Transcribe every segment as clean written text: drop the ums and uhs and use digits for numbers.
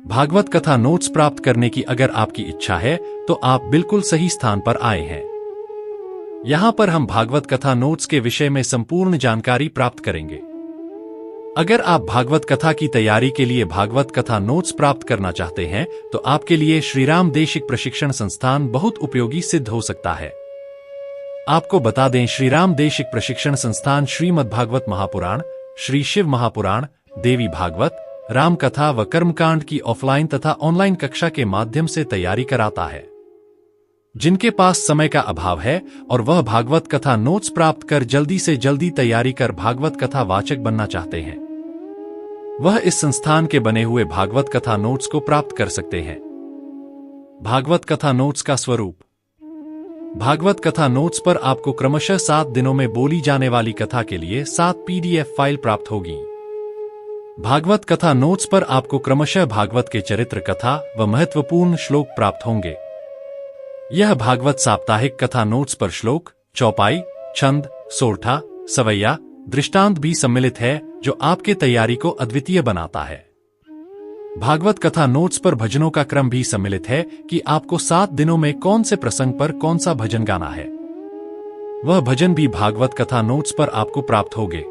भागवत कथा नोट्स प्राप्त करने की अगर आपकी इच्छा है तो आप बिल्कुल सही स्थान पर आए हैं। यहां पर हम भागवत कथा नोट्स के विषय में संपूर्ण जानकारी प्राप्त करेंगे। अगर आप भागवत कथा की तैयारी के लिए भागवत कथा नोट्स प्राप्त करना चाहते हैं तो आपके लिए श्रीराम देशिक प्रशिक्षण संस्थान बहुत उपयोगी सिद्ध हो सकता है। आपको बता दें, श्रीराम देशिक प्रशिक्षण संस्थान श्रीमद्भागवत महापुराण, श्री शिव महापुराण, देवी भागवत, राम कथा व कर्मकांड की ऑफलाइन तथा ऑनलाइन कक्षा के माध्यम से तैयारी कराता है। जिनके पास समय का अभाव है और वह भागवत कथा नोट्स प्राप्त कर जल्दी से जल्दी तैयारी कर भागवत कथा वाचक बनना चाहते हैं, वह इस संस्थान के बने हुए भागवत कथा नोट्स को प्राप्त कर सकते हैं। भागवत कथा नोट्स का स्वरूप। भागवत कथा नोट्स पर आपको क्रमशः 7 दिनों में बोली जाने वाली कथा के लिए 7 PDF फाइल प्राप्त होगी। भागवत कथा नोट्स पर आपको क्रमशः भागवत के चरित्र कथा व महत्वपूर्ण श्लोक प्राप्त होंगे। यह भागवत साप्ताहिक कथा नोट्स पर श्लोक, चौपाई, छंद, सोरठा, सवैया, दृष्टांत भी सम्मिलित है, जो आपके तैयारी को अद्वितीय बनाता है। भागवत कथा नोट्स पर भजनों का क्रम भी सम्मिलित है कि आपको 7 दिनों में कौन से प्रसंग पर कौन सा भजन गाना है, वह भजन भी भागवत कथा नोट्स पर आपको प्राप्त होंगे।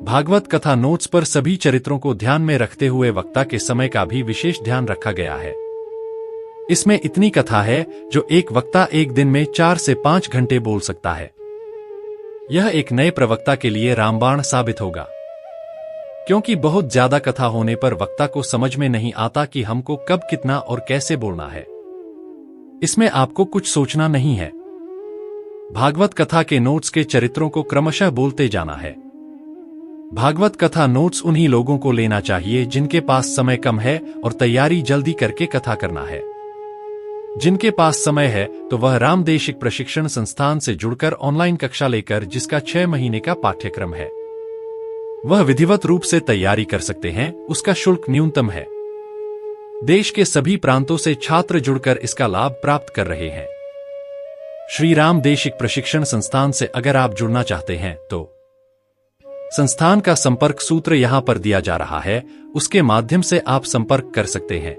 भागवत कथा नोट्स पर सभी चरित्रों को ध्यान में रखते हुए वक्ता के समय का भी विशेष ध्यान रखा गया है। इसमें इतनी कथा है जो एक वक्ता एक दिन में 4 से 5 घंटे बोल सकता है। यह एक नए प्रवक्ता के लिए रामबाण साबित होगा, क्योंकि बहुत ज्यादा कथा होने पर वक्ता को समझ में नहीं आता कि हमको कब कितना और कैसे बोलना है। इसमें आपको कुछ सोचना नहीं है। भागवत कथा के नोट्स के चरित्रों को क्रमशः बोलते जाना है। भागवत कथा नोट्स उन्हीं लोगों को लेना चाहिए जिनके पास समय कम है और तैयारी जल्दी करके कथा करना है। जिनके पास समय है तो वह राम देशिक प्रशिक्षण संस्थान से जुड़कर ऑनलाइन कक्षा लेकर, जिसका 6 महीने का पाठ्यक्रम है, वह विधिवत रूप से तैयारी कर सकते हैं। उसका शुल्क न्यूनतम है। देश के सभी प्रांतों से छात्र जुड़कर इसका लाभ प्राप्त कर रहे हैं। श्री राम देशिक प्रशिक्षण संस्थान से अगर आप जुड़ना चाहते हैं तो संस्थान का संपर्क सूत्र यहां पर दिया जा रहा है, उसके माध्यम से आप संपर्क कर सकते हैं।